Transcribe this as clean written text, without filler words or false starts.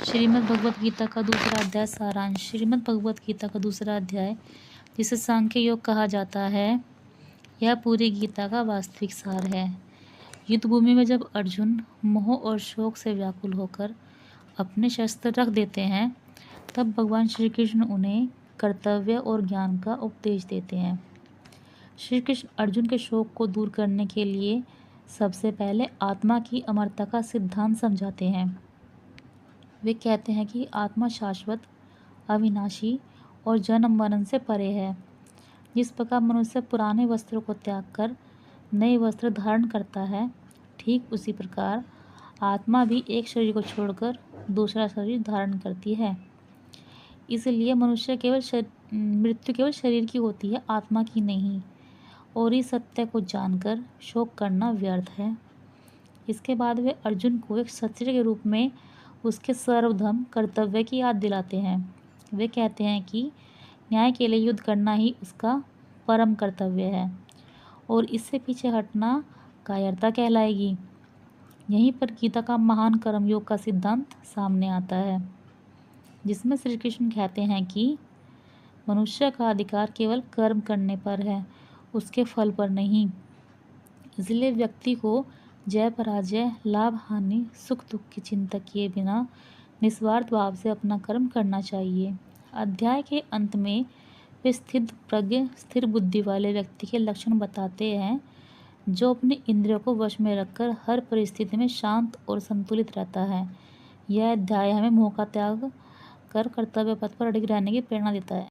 श्रीमद् भगवत गीता का दूसरा अध्याय सारांश। श्रीमद् भगवत गीता का दूसरा अध्याय, जिसे सांख्य योग कहा जाता है, यह पूरी गीता का वास्तविक सार है। युद्ध भूमि में जब अर्जुन मोह और शोक से व्याकुल होकर अपने शस्त्र रख देते हैं, तब भगवान श्री कृष्ण उन्हें कर्तव्य और ज्ञान का उपदेश देते हैं। श्री कृष्ण अर्जुन के शोक को दूर करने के लिए सबसे पहले आत्मा की अमरता का सिद्धांत समझाते हैं। वे कहते हैं कि आत्मा शाश्वत, अविनाशी और जन्म मरण से परे है। जिस प्रकार मनुष्य पुराने वस्त्रों को त्याग कर नए वस्त्र धारण करता है, ठीक उसी प्रकार आत्मा भी एक शरीर को छोड़कर दूसरा शरीर धारण करती है। इसलिए मृत्यु केवल शरीर की होती है, आत्मा की नहीं। और इस सत्य को जानकर शोक करना व्यर्थ है। इसके बाद वे अर्जुन को एक क्षत्रिय के रूप में उसके सर्वधर्म कर्तव्य की याद दिलाते हैं। वे कहते हैं कि न्याय के लिए युद्ध करना ही उसका परम कर्तव्य है और इससे पीछे हटना कायरता कहलाएगी। यहीं पर गीता का महान कर्मयोग का सिद्धांत सामने आता है, जिसमें श्री कृष्ण कहते हैं कि मनुष्य का अधिकार केवल कर्म करने पर है, उसके फल पर नहीं। इसलिए व्यक्ति को जय पराजय, लाभ हानि, सुख दुख की चिंता किए बिना निस्वार्थ भाव से अपना कर्म करना चाहिए। अध्याय के अंत में वे स्थित प्रज्ञ, स्थिर बुद्धि वाले व्यक्ति के लक्षण बताते हैं, जो अपने इंद्रियों को वश में रखकर हर परिस्थिति में शांत और संतुलित रहता है। यह अध्याय हमें मोह का त्याग कर कर्तव्य पथ पर अडिग रहने की प्रेरणा देता है।